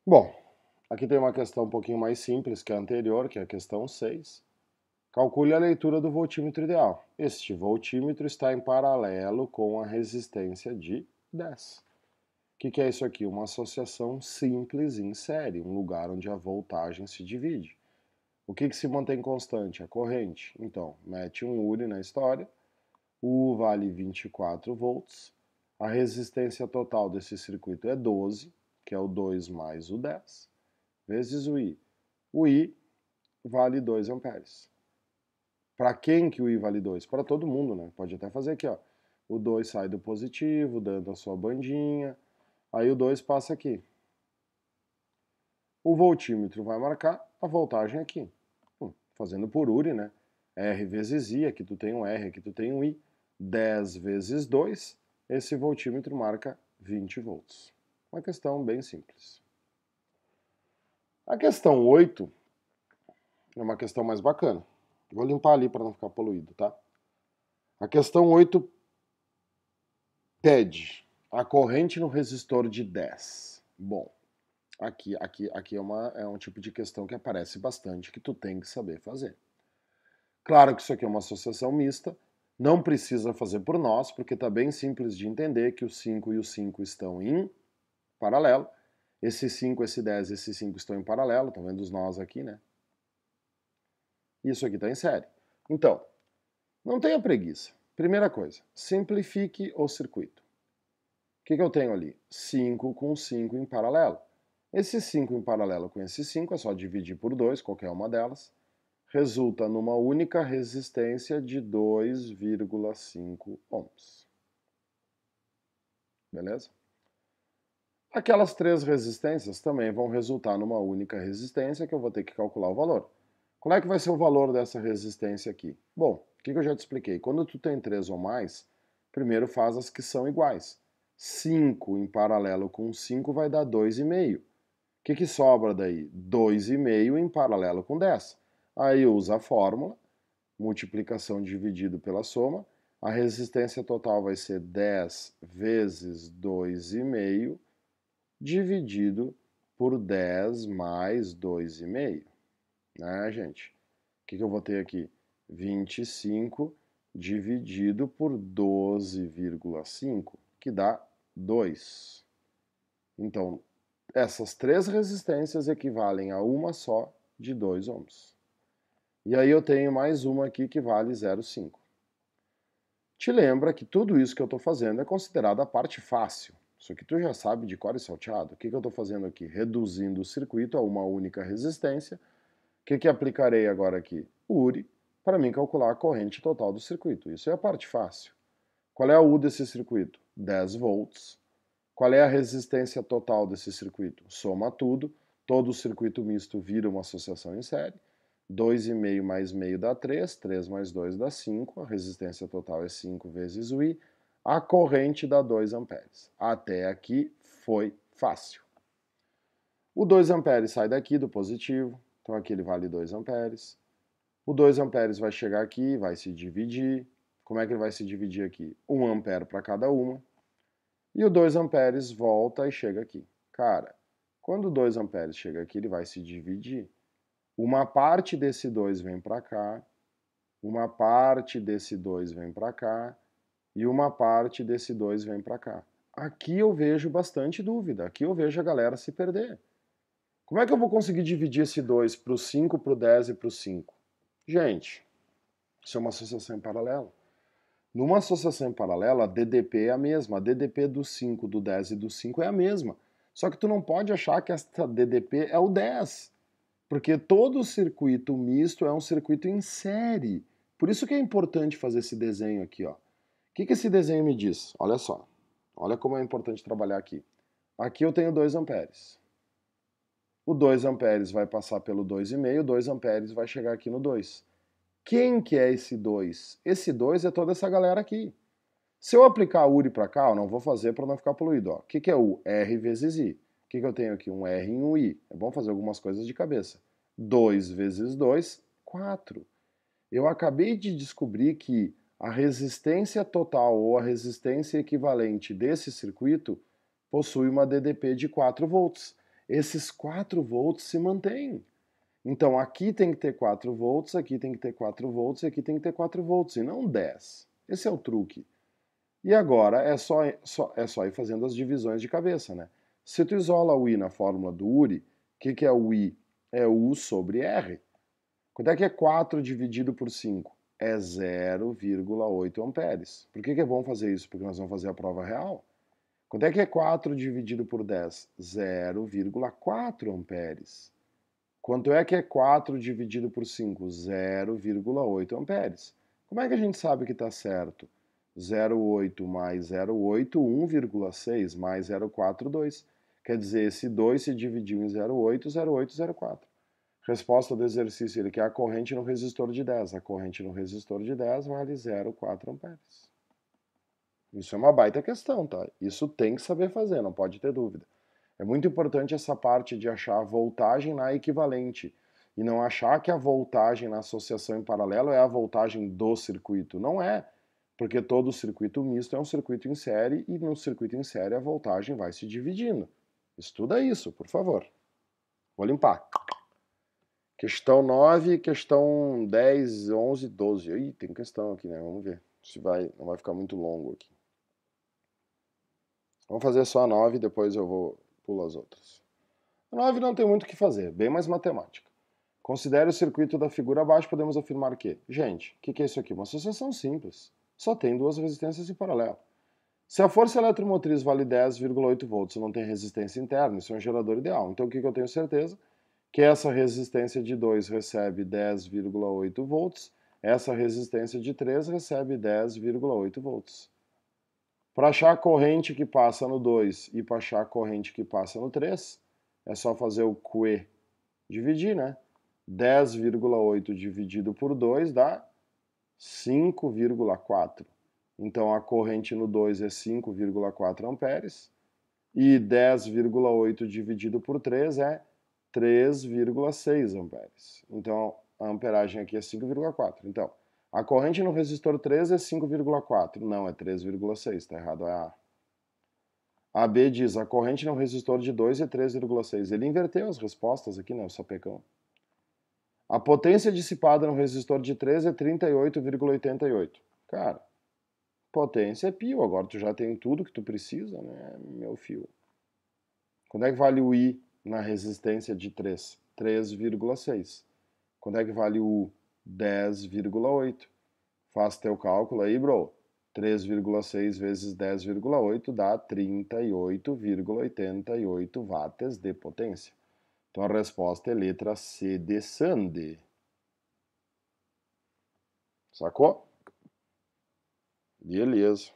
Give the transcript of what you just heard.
Bom, aqui tem uma questão um pouquinho mais simples que a anterior, que é a questão 6. Calcule a leitura do voltímetro ideal. Este voltímetro está em paralelo com a resistência de 10. O que é isso aqui? Uma associação simples em série, um lugar onde a voltagem se divide. O que se mantém constante? A corrente. Então, mete um URI na história. O U vale 24 volts. A resistência total desse circuito é 12, que é o 2 mais o 10, vezes o I. O I vale 2 amperes. Para quem que o I vale 2? Para todo mundo, né? Pode até fazer aqui, ó. O 2 sai do positivo, dando a sua bandinha. Aí o 2 passa aqui. O voltímetro vai marcar a voltagem aqui. Fazendo por URI, né? R vezes I, aqui tu tem um R, aqui tu tem um I. 10 vezes 2, esse voltímetro marca 20 volts. Uma questão bem simples. A questão 8 é uma questão mais bacana. Vou limpar ali para não ficar poluído, tá? A questão 8 pede a corrente no resistor de 10. Bom, aqui é um tipo de questão que aparece bastante, que tu tem que saber fazer. Claro que isso aqui é uma associação mista, não precisa fazer por nós, porque está bem simples de entender que o 5 e o 5 estão em paralelo. Esse 5, esse 10, esse 5 estão em paralelo, estão vendo os nós aqui, né? Isso aqui está em série. Então, não tenha preguiça. Primeira coisa, simplifique o circuito. O que eu tenho ali? 5 com 5 em paralelo. Esse 5 em paralelo com esse 5 é só dividir por 2, qualquer uma delas. Resulta numa única resistência de 2,5 ohms. Beleza? Aquelas três resistências também vão resultar numa única resistência que eu vou ter que calcular o valor. Qual é que vai ser o valor dessa resistência aqui? Bom, o que eu já te expliquei? Quando tu tem 3 ou mais, primeiro faz as que são iguais. 5 em paralelo com 5 vai dar 2,5. O que sobra daí? 2,5 em paralelo com 10. Aí usa a fórmula, multiplicação dividido pela soma. A resistência total vai ser 10 vezes 2,5 dividido por 10 mais 2,5. Né, gente? O que eu vou ter aqui? 25 dividido por 12,5, que dá 2. Então, essas três resistências equivalem a uma só de 2 ohms. E aí eu tenho mais uma aqui que vale 0,5. Te lembra que tudo isso que eu estou fazendo é considerado a parte fácil. Isso aqui tu já sabe de cor e salteado. O que eu estou fazendo aqui? Reduzindo o circuito a uma única resistência. O que aplicarei agora aqui? O URI, para mim calcular a corrente total do circuito. Isso é a parte fácil. Qual é a U desse circuito? 10 volts. Qual é a resistência total desse circuito? Soma tudo. Todo o circuito misto vira uma associação em série. 2,5 mais meio dá 3, 3 mais 2 dá 5, a resistência total é 5 vezes o I, a corrente dá 2 amperes. Até aqui foi fácil. O 2 amperes sai daqui do positivo, então aqui ele vale 2 amperes. O 2 amperes vai chegar aqui, vai se dividir. Como é que ele vai se dividir aqui? 1 ampere para cada uma. E o 2 amperes volta e chega aqui. Cara, quando o 2 amperes chega aqui, ele vai se dividir. Uma parte desse 2 vem para cá, uma parte desse 2 vem para cá, e uma parte desse 2 vem para cá. Aqui eu vejo bastante dúvida, aqui eu vejo a galera se perder. Como é que eu vou conseguir dividir esse 2 para o 5, para o 10 e para o 5? Gente, isso é uma associação em paralelo. Numa associação em paralelo, a DDP é a mesma. A DDP do 5, do 10 e do 5 é a mesma. Só que tu não pode achar que essa DDP é o 10. Porque todo circuito misto é um circuito em série. Por isso que é importante fazer esse desenho aqui, ó. O que esse desenho me diz? Olha só. Olha como é importante trabalhar aqui. Aqui eu tenho 2 amperes. O 2 amperes vai passar pelo 2,5, o 2 amperes vai chegar aqui no 2. Quem que é esse 2? Esse 2 é toda essa galera aqui. Se eu aplicar a URI para cá, eu não vou fazer para não ficar poluído. O que é U? R vezes I. O que eu tenho aqui? Um R em um I. É bom fazer algumas coisas de cabeça. 2 vezes 2, 4. Eu acabei de descobrir que a resistência total ou a resistência equivalente desse circuito possui uma DDP de 4 volts. esses 4 volts se mantêm. Então aqui tem que ter 4 volts, aqui tem que ter 4 volts, aqui tem que ter 4 volts, e não 10. Esse é o truque. E agora é só ir fazendo as divisões de cabeça, né? Se tu isola o I na fórmula do Uri, o que é o I? É U sobre R. Quanto é que é 4 dividido por 5? É 0,8 amperes. Por que é bom fazer isso? Porque nós vamos fazer a prova real. Quanto é que é 4 dividido por 10? 0,4 amperes. Quanto é que é 4 dividido por 5? 0,8 amperes. Como é que a gente sabe que está certo? 0,8 mais 0,8, 1,6 mais 0,4, 2. Quer dizer, esse 2 se dividiu em 0,8, 0,8, 0,4. Resposta do exercício, ele quer a corrente no resistor de 10. A corrente no resistor de 10 vale 0,4 amperes. Isso é uma baita questão, tá? Isso tem que saber fazer, não pode ter dúvida. É muito importante essa parte de achar a voltagem na equivalente e não achar que a voltagem na associação em paralelo é a voltagem do circuito. Não é, porque todo circuito misto é um circuito em série e no circuito em série a voltagem vai se dividindo. Estuda isso, por favor. Vou limpar. Questão 9, questão 10, 11, 12. Ih, tem questão aqui, né? Vamos ver se não vai ficar muito longo aqui. Vamos fazer só a 9 e depois eu vou pular as outras. A 9 não tem muito o que fazer, bem mais matemática. Considere o circuito da figura abaixo, podemos afirmar que... Gente, o que é isso aqui? Uma associação simples. Só tem duas resistências em paralelo. Se a força eletromotriz vale 10,8 volts e não tem resistência interna, isso é um gerador ideal. Então o que eu tenho certeza? Que essa resistência de 2 recebe 10,8 volts, essa resistência de 3 recebe 10,8 volts. Para achar a corrente que passa no 2 e para achar a corrente que passa no 3, é só fazer o QE, dividir, né? 10,8 dividido por 2 dá 5,4. Então a corrente no 2 é 5,4 amperes e 10,8 dividido por 3 é 3,6 amperes. Então a amperagem aqui é 5,4. Então a corrente no resistor 3 é 5,4. Não, é 3,6, está errado, é A. A B diz, a corrente no resistor de 2 é 3,6. Ele inverteu as respostas aqui, né, o sapecão. A potência dissipada no resistor de 3 é 38,88. Cara, potência é pio, agora tu já tem tudo que tu precisa, né, meu filho. Quando é que vale o I na resistência de 3? 3,6. Quando é que vale o U? 10,8. Faz teu cálculo aí, bro. 3,6 vezes 10,8 dá 38,88 watts de potência. Então a resposta é letra C de Sandy. Sacou? Beleza.